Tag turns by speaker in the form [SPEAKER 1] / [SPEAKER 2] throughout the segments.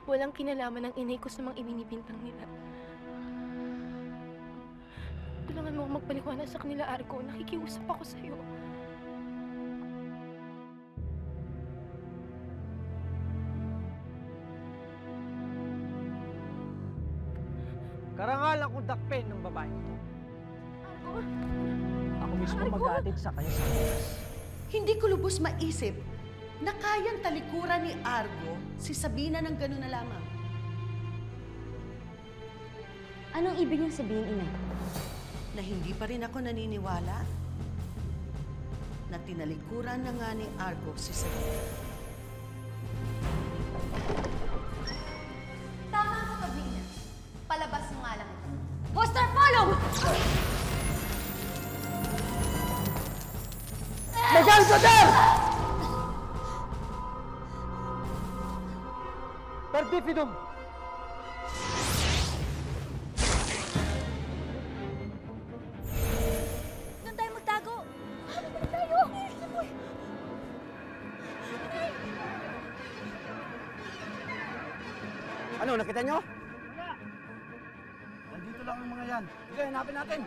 [SPEAKER 1] Walang kinalaman ng inay ko sa mga ibinibintang nila. Tulungan mo akong magpaliwanag sa kanila, Argo. Nakikiusap ako sa'yo.
[SPEAKER 2] Karangal ang kundakpen ng babae ito.
[SPEAKER 1] Argo!
[SPEAKER 2] Ako mismo
[SPEAKER 1] Argo!
[SPEAKER 2] mag-aatid sa kanya sa oras.
[SPEAKER 3] Hindi ko lubos maisip na kayang talikuran ni Argo si Sabina ng gano'n na lamang.
[SPEAKER 4] Anong ibig niyong sabihin, Ina?
[SPEAKER 3] Na hindi pa rin ako naniniwala na tinalikuran na nga ni Argo si Sabina.
[SPEAKER 4] Tama ang kapag ni Ina. Palabas mo nga lang ito. Buster, follow!
[SPEAKER 2] Megan Soter! Per bifidum!
[SPEAKER 4] Doon tayo magtago! Doon tayo!
[SPEAKER 2] Ano, nakita nyo? Wala! Nandito lang ang mga yan. Sige, hanapin natin.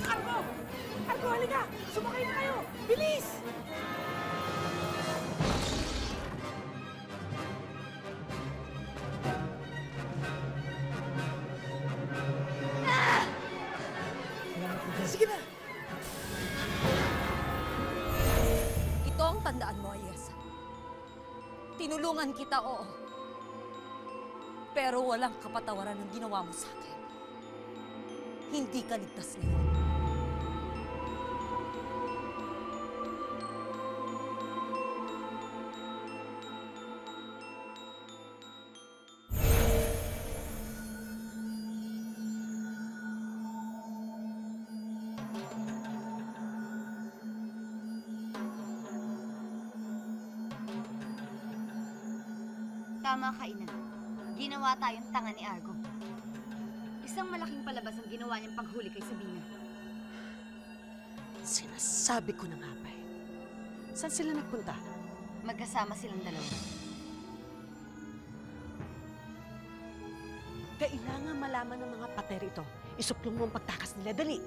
[SPEAKER 1] Argo! Argo, halika! Sumakay na kayo! Bilis! Sige na!
[SPEAKER 5] Ito ang tandaan mo, Ayesa. Tinulungan kita, oo. Pero walang kapatawaran ng ginawa mo sa akin. Hindi ka ligtas ngayon.
[SPEAKER 4] Tama ka, Ina. Ginawa tayong tanga ni Argo. Isang malaking palabas ang ginawa niyang paghuli kay Sabina.
[SPEAKER 3] Sinasabi ko na nga ba eh. Saan sila nagpunta?
[SPEAKER 4] Magkasama silang dalawa.
[SPEAKER 3] Kailangan malaman ng mga pater ito. Isuplong mo ang pagtakas nila. Dali!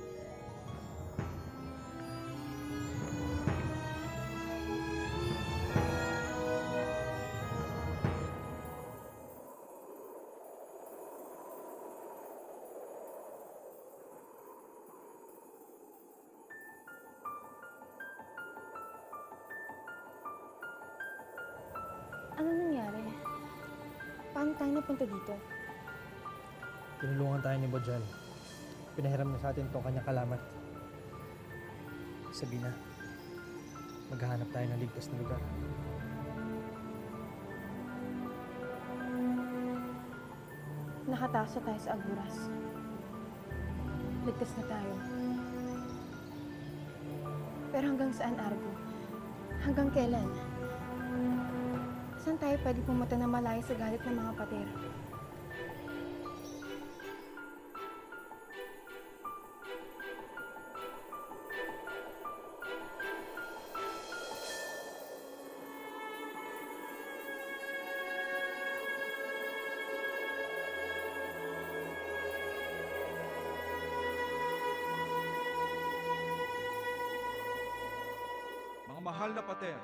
[SPEAKER 1] Ano nangyari? Paano tayo napunta dito?
[SPEAKER 2] Tinulungan tayo ni Bojan. Pinahiram na sa atin itong kanyang kalamat. Sabi na, maghahanap tayo ng ligtas na lugar.
[SPEAKER 1] Nakataso tayo sa Aguras. Ligtas na tayo. Pero hanggang saan, Argo? Hanggang kailan? Saan tayo pwede pumunta na malayo sa galit ng mga pater?
[SPEAKER 6] Mga mahal na pater,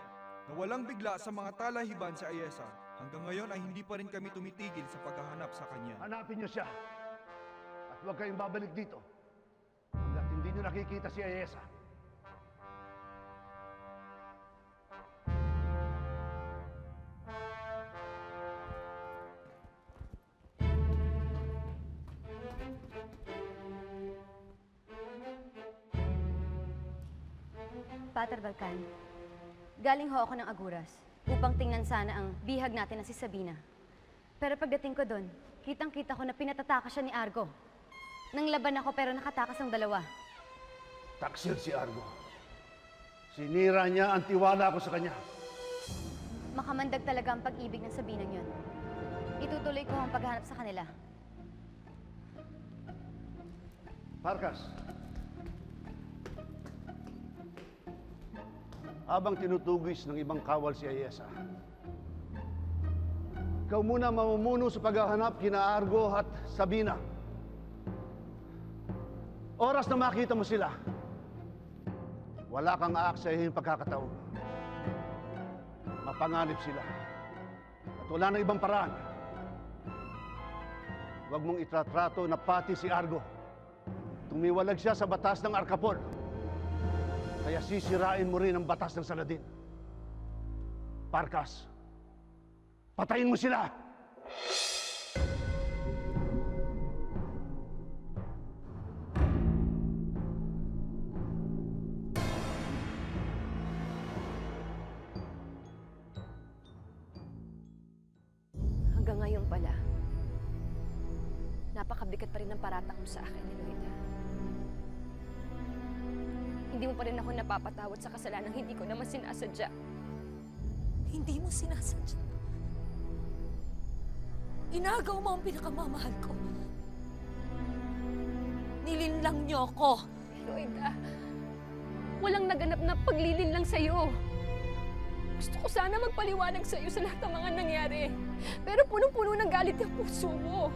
[SPEAKER 6] nawalang bigla sa mga talahiban sa Ayesa, hanggang ngayon ay hindi pa rin kami tumitigil sa paghahanap sa kanya.
[SPEAKER 7] Hanapin niyo siya. At huwag kayong babalik dito hanggat hindi niyo nakikita si Ayesa.
[SPEAKER 4] Pater Balkan, galing ho ako ng Aguras upang tingnan sana ang bihag natin na si Sabina. Pero pagdating ko doon, kitang-kita ko na pinatataka siya ni Argo. Nang laban ako pero nakatakas ang dalawa.
[SPEAKER 7] Taksil si Argo. Sinira niya ang tiwala ko sa kanya.
[SPEAKER 4] Makamandag talaga ang pag-ibig ng Sabinang yun. Itutuloy ko ang paghanap sa kanila.
[SPEAKER 7] Parkas, habang tinutugis ng ibang kawal si Ayesa. Ikaw muna mamumuno sa paghahanap kina Argo at Sabina. Oras na makita mo sila, wala kang aaksayahin pagkakataon. Mapanganib sila. At wala na ibang paraan. Huwag mong itratrato na pati si Argo. Tumiwalag siya sa batas ng Arcapol. Kaya sisirain mo rin ang batas ng Saladin. Parkas, patayin mo sila!
[SPEAKER 1] Hanggang ngayon pala, napakabigat pa rin ang paratang mo sa akin ni Loida. Hindi mo pa rin ako napapatawad sa kasalanang hindi ko naman sinasadya.
[SPEAKER 5] Hindi mo sinasadya. Inagaw mo ang pinakamamahal ko. Nilinlang niyo ako.
[SPEAKER 1] Loida, walang naganap na paglilinlang sa'yo. Gusto ko sana magpaliwanag sa'yo sa lahat ng mga nangyari. Pero punong-puno ng galit ang puso mo.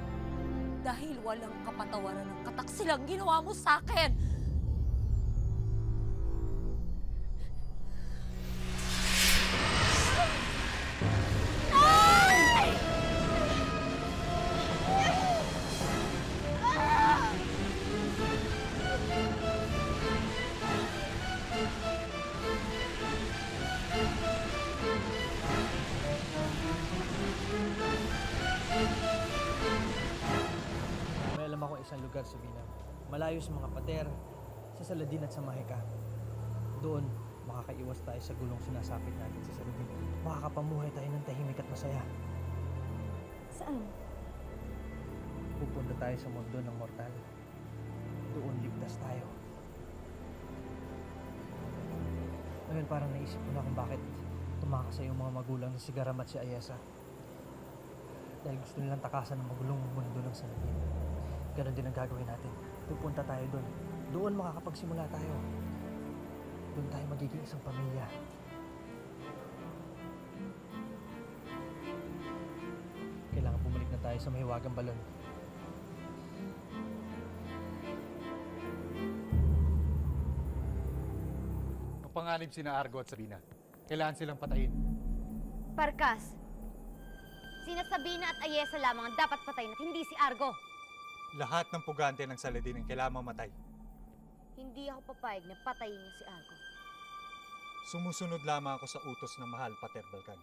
[SPEAKER 5] Dahil walang kapatawaran ng kataksilang ginawa mo sa akin.
[SPEAKER 8] May alam ako isang lugar sa Binang. Malayo sa mga pader, sa Saladin at sa Mahika. Doon, makakaiwas tayo sa gulong sinasapit natin sa Saladin. Makakapamuhay tayo ng tahimik at masaya.
[SPEAKER 4] Saan?
[SPEAKER 8] Pupunta tayo sa mundo ng mortal. Doon ligtas tayo. Ngayon parang naisip ko na kung bakit tumakas sa yung mga magulang ni si Garam at si Ayesa. Dahil gusto nilang takasan ng magulong mundo ng Saladin. Ganon din ang gagawin natin. Pupunta tayo doon. Doon makakapagsimula tayo. Doon tayo magiging isang pamilya. Kailangan bumalik na tayo sa mahiwagang balon.
[SPEAKER 9] Mapanganib sina Argo at Sabina. Kailangan silang patayin.
[SPEAKER 4] Parkas, sina Sabina at Ayesa lamang ang dapat patayin at hindi si Argo.
[SPEAKER 9] Lahat ng pugante ng Saladin ang kailangan mamatay.
[SPEAKER 4] Hindi ako papayag na patayin niya si Argo.
[SPEAKER 9] Sumusunod lamang ako sa utos ng mahal, Pater Balkan.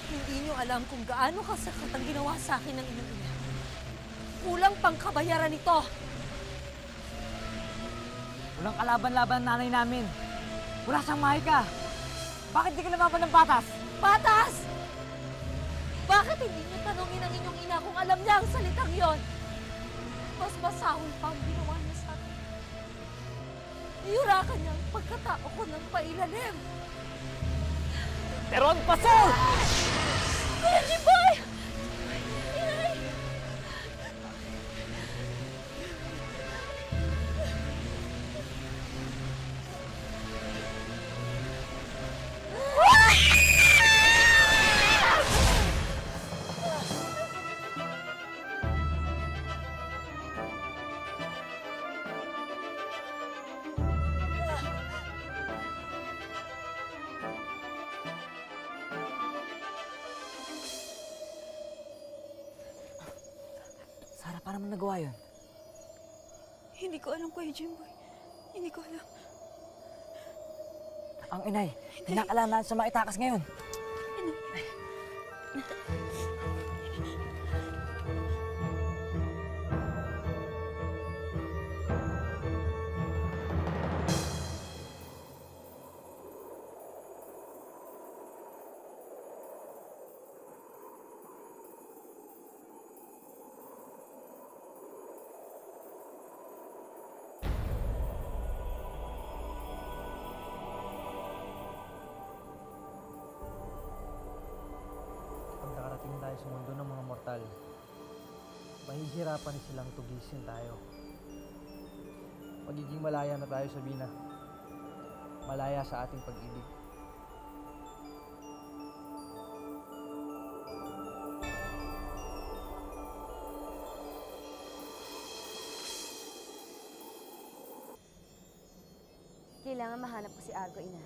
[SPEAKER 5] Hindi niyo alam kung gaano kasakat ang ginawa sa akin ng inyong ina. Kulang pang kabayaran ito.
[SPEAKER 8] Walang kalaban-laban nanay namin. Wala siyang Mahika. Bakit di ka lumaban ng patas?
[SPEAKER 5] Patas! Bakit hindi niyo tanongin ang inyong ina kung alam niya ang salitang yon? Mas masahol pa ang ginawa niya sa akin. Iyurakan niya ang pagkatao ko ng pailalim.
[SPEAKER 8] Pero ang paso!
[SPEAKER 5] Kuya Jiboy! Inay!
[SPEAKER 8] Sara, paano mo nagawa yun?
[SPEAKER 5] Hindi ko alam, Kuya Jimboy. Hindi ko alam.
[SPEAKER 8] Ang inay, kinakalanan sa maitakas ngayon. Hihirapan silang tugisin tayo. Magiging malaya na tayo, Sabina. Malaya sa ating pag-ibig.
[SPEAKER 4] Kailangan mahanap ko si Argo, Ina.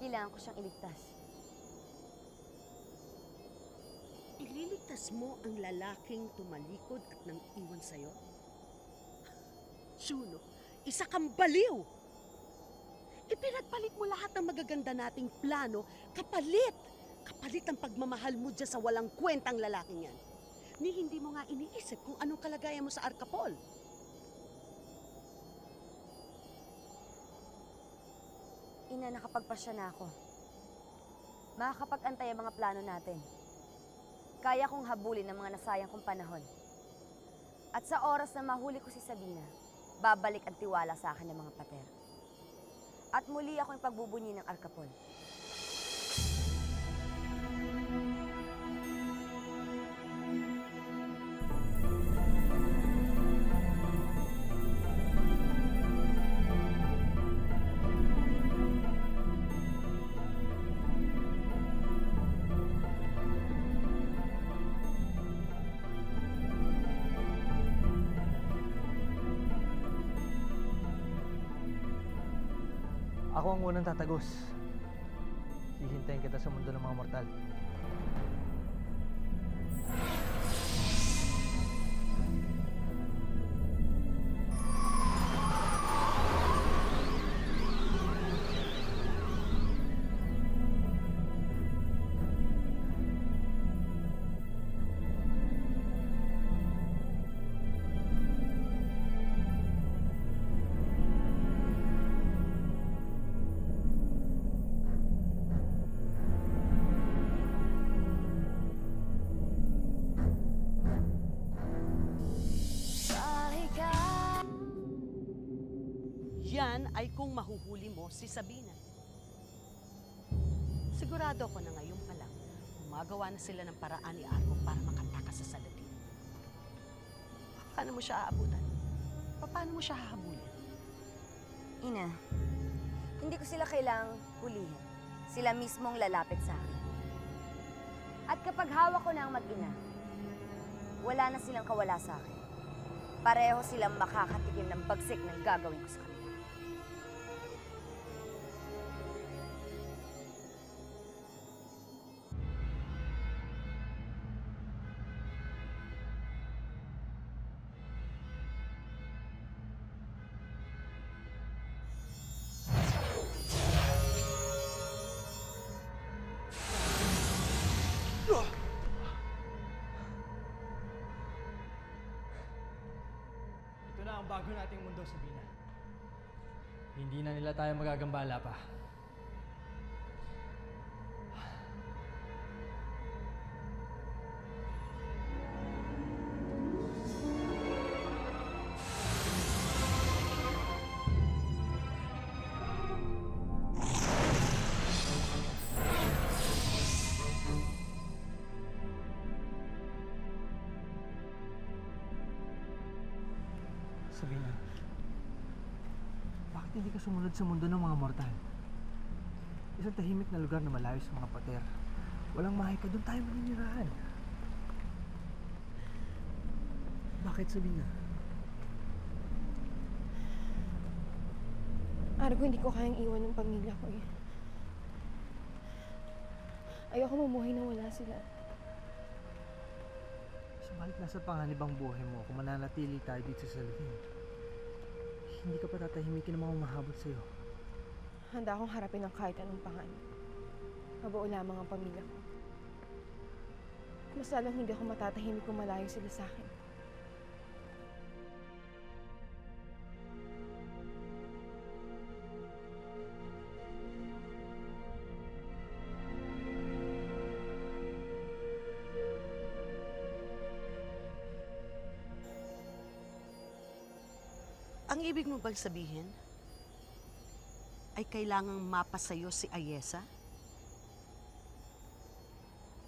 [SPEAKER 4] Kailangan ko siyang iligtas.
[SPEAKER 3] Ililigtas mo ang lalaking tumalikod at nang iwan sa'yo? Juno, isa kang baliw! Ipinagpalit mo lahat ng magaganda nating plano, kapalit! Kapalit ang pagmamahal mo dyan sa walang kwentang lalaking yan. Ni hindi mo nga iniisip kung anong kalagayan mo sa Arcapol.
[SPEAKER 4] Ina, nakapagpasya na ako. Makakapag-antay ang mga plano natin. Kaya kong habulin ang mga nasayang kong panahon. At sa oras na mahuli ko si Sabina, babalik ang tiwala sa akin ng mga pater. At muli akong pagbubunyi ng Arcapol.
[SPEAKER 8] Ako ang unang tatagos. Hihintayin kita sa mundo ng mga mortal.
[SPEAKER 3] Yan ay kung mahuhuli mo si Sabina. Sigurado ako na ngayon pa lang, gumagawa na sila ng paraan ni Argo para makatakas sa Saladin. Paano mo siya aabutan? Paano mo siya hahabulin?
[SPEAKER 4] Ina, hindi ko sila kailangang hulihin. Sila mismong lalapit sa akin. At kapag hawak ko na ang mag-ina, wala na silang kawala sa akin. Pareho silang makakatikim ng bagsik ng gagawin ko sa kanila.
[SPEAKER 8] Ito na ang bago nating mundo, Sabina. Hindi na nila tayo magagambala pa. Sabina, bakit hindi ka sumunod sa mundo ng mga mortal? Isang tahimik na lugar na malayo sa mga pater. Walang mahika, doon tayo maninirahan. Bakit, Sabina?
[SPEAKER 1] Argo, hindi ko kayang iwan ng pamilya ko eh. Ayoko mamuhay na wala sila.
[SPEAKER 8] Subalit nasa panganib ang buhay mo kung mananatili tayo dito sa Saladin. Hindi ka pa tatahimikin ng mga umahabot sa'yo.
[SPEAKER 1] Handa akong harapin ang kahit anong panganib. Mabuo lamang ang pamilya ko. Mas lalong hindi ako matatahimik kung malayo sila sa akin.
[SPEAKER 3] Ang ibig mo bang sabihin ay kailangang mapasayo si Ayesa?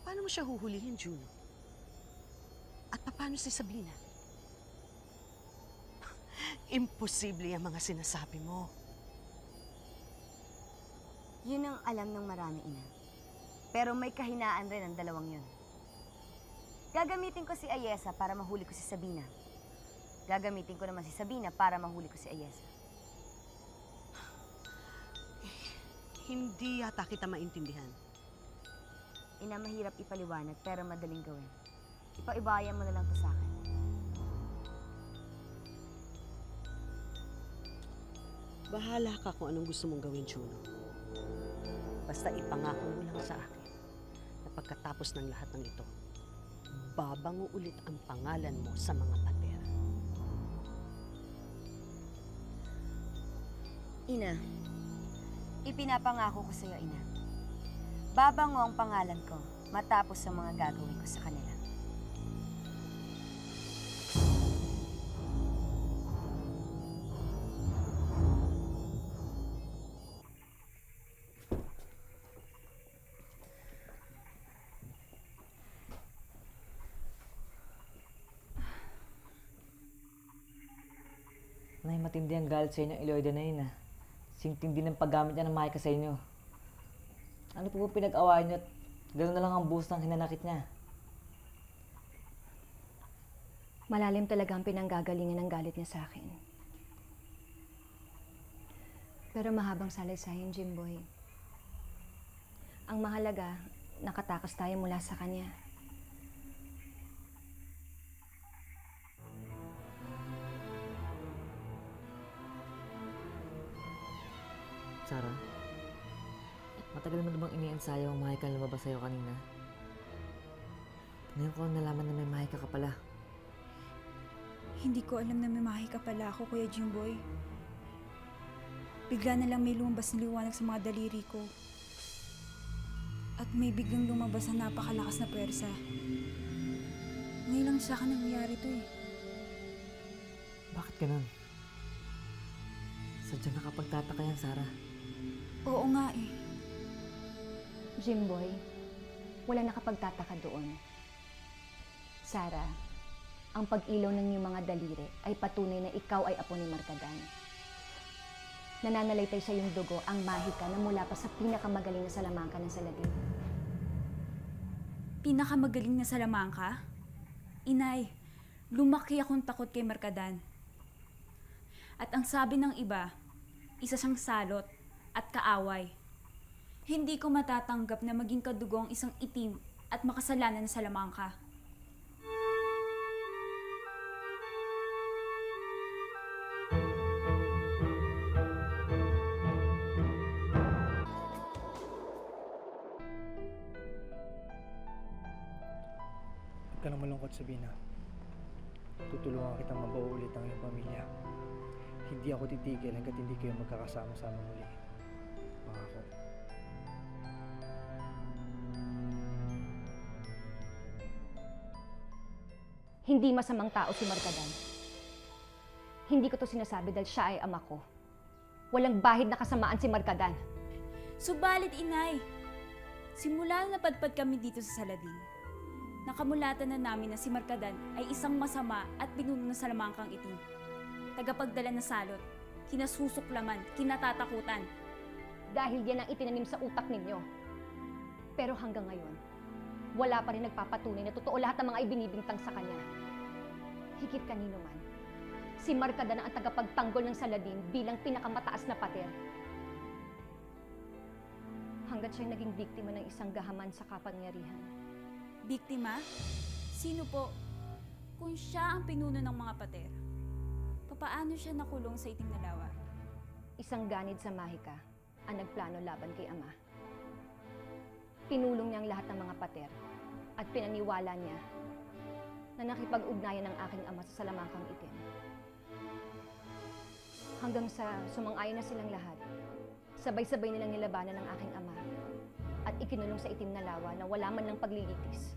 [SPEAKER 3] Paano mo siya huhulihin, Juno? At paano si Sabina? Imposible ang mga sinasabi mo.
[SPEAKER 4] Yun ang alam ng marami, Ina. Pero may kahinaan rin ang dalawang yun. Gagamitin ko si Ayesa para mahuli ko si Sabina. Gagamitin ko naman si Sabina para mahuli ko si Ayesa.
[SPEAKER 3] Hindi yata kita maintindihan.
[SPEAKER 4] Ina, mahirap ipaliwanag pero madaling gawin. Ipaibayan mo na lang to sa akin.
[SPEAKER 3] Bahala ka kung anong gusto mong gawin, Chuno. Basta ipangako mo lang sa akin na pagkatapos ng lahat ng ito, babango ulit ang pangalan mo sa mga pader.
[SPEAKER 4] Ina, ipinapangako ko sa iyo, Ina. Babango ang pangalan ko matapos ang mga gagawin ko sa kanila.
[SPEAKER 10] Nay, matindi ang galit sa inyo, Eloida na yun, ah. Singtindi ng paggamit niya ng mahika sa inyo. Ano po pinag-awayan niyo at gano'n na lang ang buhos ng hinanakit niya?
[SPEAKER 1] Malalim talaga ang pinanggagalingan ng galit niya sa akin. Pero mahabang salaysayan, Jimboy. Ang mahalaga, nakatakas tayo mula sa kanya.
[SPEAKER 10] Sarah, matagal mo na bang iniensayo ang mahika na lumabas sa'yo kanina? Ngayon ko nalaman na may mahika ka pala.
[SPEAKER 11] Hindi ko alam na may mahika pala ako, Kuya Jimboy. Bigla na lang may lumabas na liwanag sa mga daliri ko. At may biglang lumabas na napakalakas na pwersa. Ngayon lang sa akin nangyayari to eh.
[SPEAKER 10] Bakit ganun? Sadyang nakapagtataka yan, Sarah.
[SPEAKER 11] Oo nga eh.
[SPEAKER 1] Jimboy, wala nakapagtataka doon. Sarah, ang pag-ilaw ng iyong mga daliri ay patunay na ikaw ay apo ni Markadan. Nananalaytay sa iyong dugo ang mahika na mula pa sa pinakamagaling na salamangka ng Saladin.
[SPEAKER 11] Pinakamagaling na salamangka? Inay, lumaki akong takot kay Markadan. At ang sabi ng iba, isa siyang salot at kaaway. Hindi ko matatanggap na maging kadugo ang isang itim at makasalanan na salamangka.
[SPEAKER 8] Huwag ka nang malungkot, Sabina. Tutulungan kitang mabuo ulit ang iyong pamilya. Hindi ako titigil hanggat hindi kayo magkakasama-sama muli. Pangako.
[SPEAKER 1] Hindi masamang tao si Markadan. Hindi ko to sinasabi dahil siya ay ama ko. Walang bahid na kasamaan si Markadan.
[SPEAKER 11] Subalit, Inay, simula na napadpad kami dito sa Saladin, nakamulatan na namin na si Markadan ay isang masama at pinuno ng salamangkang itim. Tagapagdala na salot, kinasusuklaman, kinatatakutan.
[SPEAKER 1] Dahil yan ang itinanim sa utak ninyo. Pero hanggang ngayon, wala pa rin nagpapatunay na totoo lahat ng mga ibinibintang sa kanya. Higit kanino man, si Markadan ang tagapagtanggol ng Saladin bilang pinakamataas na pader. Hanggat siya'y naging biktima ng isang gahaman sa kapangyarihan.
[SPEAKER 11] Biktima? Sino po? Kung siya ang pinuno ng mga pater, paano siya nakulong sa itim na lawa?
[SPEAKER 1] Isang ganid sa mahika ang nagplano laban kay ama. Pinulong niya ang lahat ng mga pater at pinaniwala niya na nakipag-ugnayan ng aking ama sa salamangkang itim. Hanggang sa sumang-ayon na silang lahat, sabay-sabay nilang nilabanan ng aking ama at ikinulong sa itim na lawa na wala man lang paglilitis.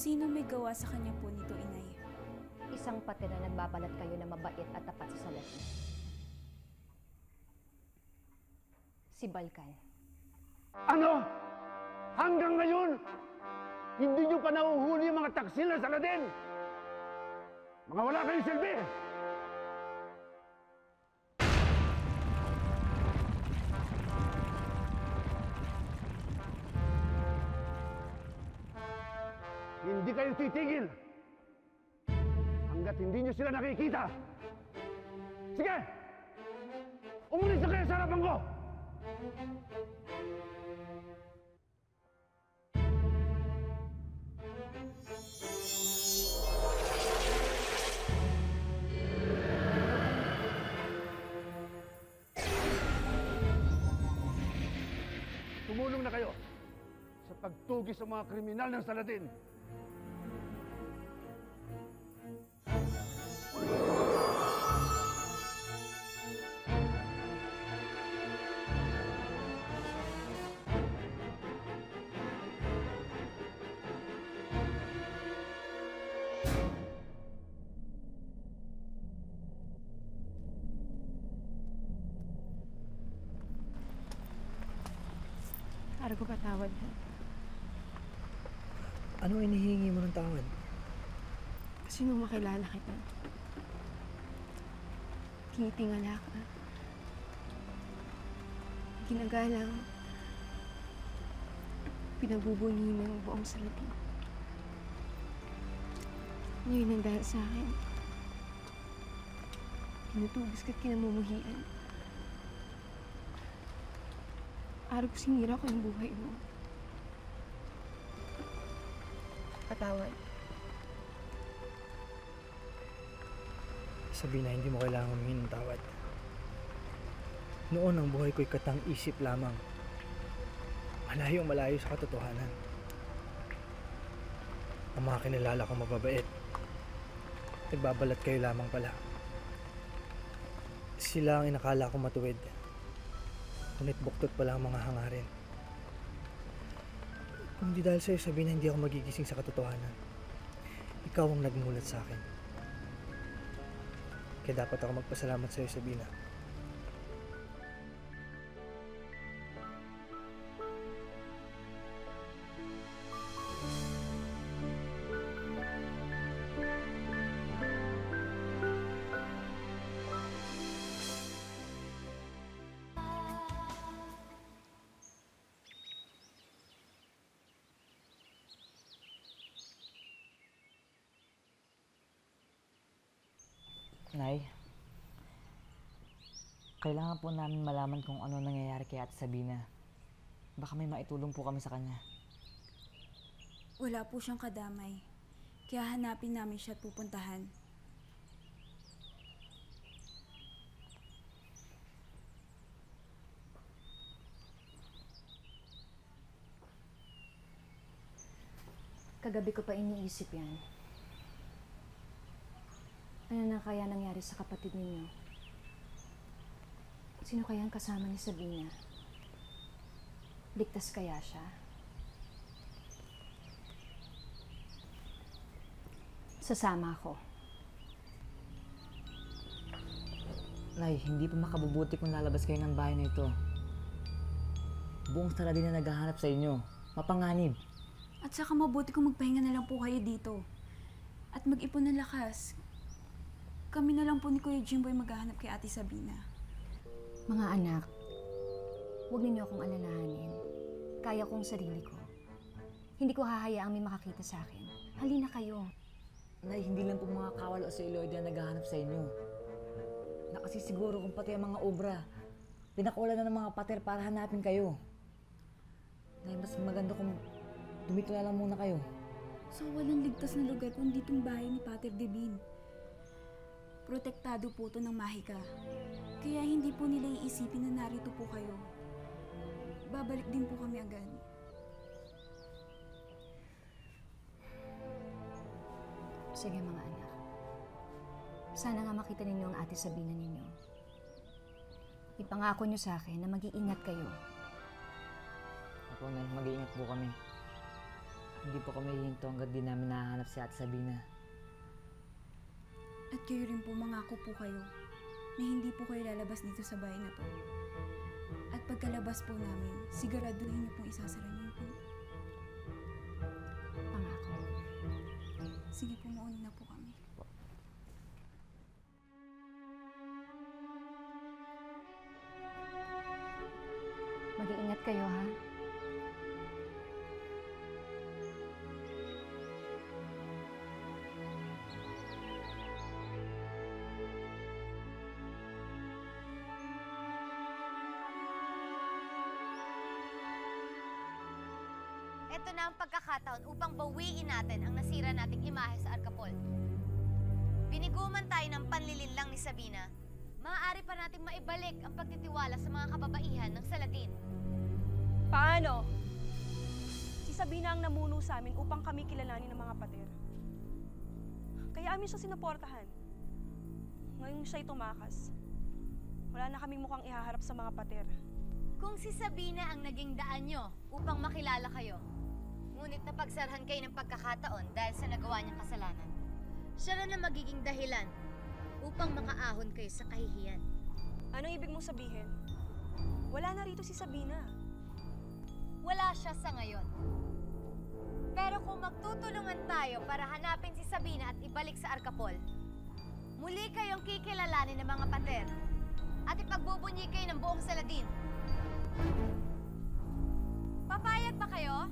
[SPEAKER 11] Sino may gawa sa kanya po nito, Inay?
[SPEAKER 1] Isang pater na nagbabalat kayo na mabait at tapat sa Saladin. Si Balkan.
[SPEAKER 7] Ano? Hanggang ngayon, hindi nyo pa nahuhuli yung mga taksil na Saladin! Mga wala kayong silbi! kayo titigil hanggat hindi nyo sila nakikita. Sige! Umalis na kayo sa harapan ko! Tumulong na kayo sa pagtugi sa mga kriminal ng Saladin.
[SPEAKER 12] Argo, patawad mo.
[SPEAKER 8] Ano inihingi mo ng tawad?
[SPEAKER 12] Kasi nung makilala kita, tinitingala ka. Ginagalang, pinagbubuni ng buong Saladin. Ngayon ang dahil sa akin, tinutubis ka't kinamumuhian. Argo, sinira ko yung buhay mo. Patawad.
[SPEAKER 8] Sabihin na hindi mo kailangan humingi ng tawad. Noon ang buhay ko'y katang-isip lamang. Malayo sa katotohanan. Ang mga kinilala kong mababait, nagbabalat kayo lamang pala. Sila ang inakala ko matuwid. Ngunit buktot pala ang mga hangarin. Kung di dahil sa'yo, sabihin na hindi ako magigising sa katotohanan. Ikaw ang nagmulat sa akin. Kaya dapat ako magpasalamat sa'yo, Sabina.
[SPEAKER 10] Nay, kailangan po namin malaman kung ano nangyayari kay Ate Sabina. Baka may maitulong po kami sa kanya.
[SPEAKER 11] Wala po siyang kadamay. Kaya hanapin namin siya at pupuntahan.
[SPEAKER 1] Kagabi ko pa iniisip yan. Ano na kaya nangyari sa kapatid ninyo? Sino kaya ang kasama ni Sabina? Ligtas kaya siya? Sasama ako.
[SPEAKER 10] Nay, hindi pa makabubuti kung lalabas kayo ng bahay na ito. Buong Saladin na naghahanap sa inyo. Mapanganib.
[SPEAKER 11] At saka mabuti kung magpahinga na lang po kayo dito. At mag-ipon ng lakas. Kami na lang po ni Kuya Jimboy maghahanap kay Ate Sabina.
[SPEAKER 1] Mga anak, huwag ninyo akong alalahanin. Kaya kong sarili ko. Hindi ko hahayaang may makakita sa akin. Halina kayo.
[SPEAKER 10] Nay, hindi lang po mga kawal o si Eloida na naghahanap sa inyo. Nakasisiguro kung pati ang mga obra. Pinakulan na ng mga pater para hanapin kayo. Nay, mas maganda kung dumito na lang muna kayo.
[SPEAKER 11] So walang ligtas na lugar kundi itong bahay ni Pater Devin. Protektado po ito ng mahika. Kaya hindi po nila iisipin na narito po kayo. Babalik din po kami agad.
[SPEAKER 1] Sige mga anak. Sana nga makita ninyo ang Ate Sabina ninyo. Ipangako nyo sa akin na mag-iingat kayo.
[SPEAKER 10] Ako, Nay, mag-iingat po kami. Hindi po kami hihinto hanggang di namin nahanap si Ate Sabina.
[SPEAKER 11] At kayo rin po, mangako po kayo na hindi po kayo lalabas dito sa bahay na to. At pagkalabas po namin, siguraduhin niyo pong isasara niyo po.
[SPEAKER 1] Pangako.
[SPEAKER 11] Sige po, mauna na po kami.
[SPEAKER 1] Mag-iingat kayo, ha?
[SPEAKER 4] ito na ang pagkakataon upang bawiin natin ang nasira nating imahe sa Arcapol. Biniguman tayo ng panlilinlang ni Sabina, maaari pa nating maibalik ang pagtitiwala sa mga kababaihan ng Saladin.
[SPEAKER 13] Paano? Si Sabina ang namuno sa amin upang kami kilalanin ng mga pader. Kaya amin siya sinuportahan. Ngayong siya'y tumakas, wala na kaming mukhang ihaharap sa mga pader.
[SPEAKER 4] Kung si Sabina ang naging daan nyo upang makilala kayo, ngunit napagsarhan kayo ng pagkakataon dahil sa nagawa niyang kasalanan, siya na magiging dahilan upang makaahon kayo sa kahihiyan.
[SPEAKER 13] Anong ibig mong sabihin? Wala na rito si Sabina.
[SPEAKER 4] Wala siya sa ngayon. Pero kung magtutulungan tayo para hanapin si Sabina at ibalik sa Arcapol, muli kayong kikilalanin ng mga pater at ipagbubunyi kayo ng buong Saladin. Papayag ba kayo?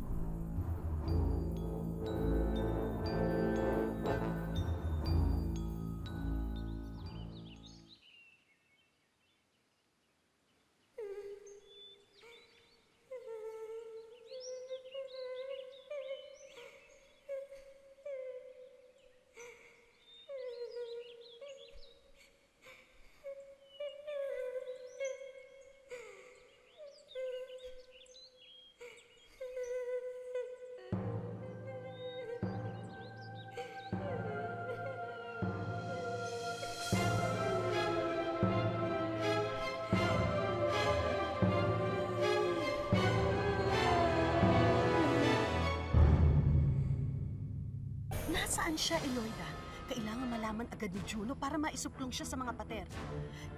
[SPEAKER 3] Nasaan siya, Eloida? Kailangan malaman agad ni Juno para maisuplong siya sa mga pater.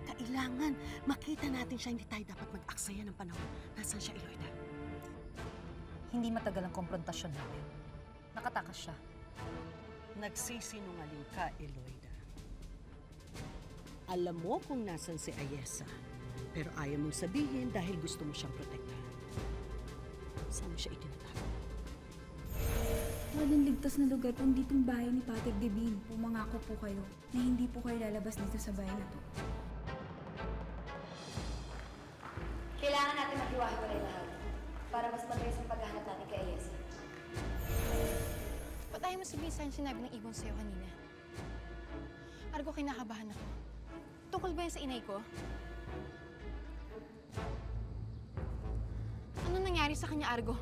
[SPEAKER 3] Kailangan makita natin siya, hindi tayo dapat mag-aksaya ng panahon. Nasaan siya, Eloida?
[SPEAKER 14] Hindi matagal ang konfrontasyon natin. Nakatakas siya.
[SPEAKER 3] Nagsisinungaling ka, Eloida. Alam mo kung nasan si Ayesa, pero ayaw mong sabihin dahil gusto mo siyang protektahan. Saan mo siya itinatago?
[SPEAKER 11] Walang ligtas na lugar kung ditong bahay ni Pater Devin. Pumangako po kayo na hindi po kayo lalabas dito sa bahay na to.
[SPEAKER 4] Kailangan natin maghiwa-hiwalay lahat para mas mabilis ang paghahanap natin kay Ayesa.
[SPEAKER 12] Ba't ayaw mo sabihin sa'yo sinabi ng ibon sa'yo kanina? Argo, kinakabahan ako. Tungkol ba yan sa inay ko? Ano nangyari sa kanya, Argo?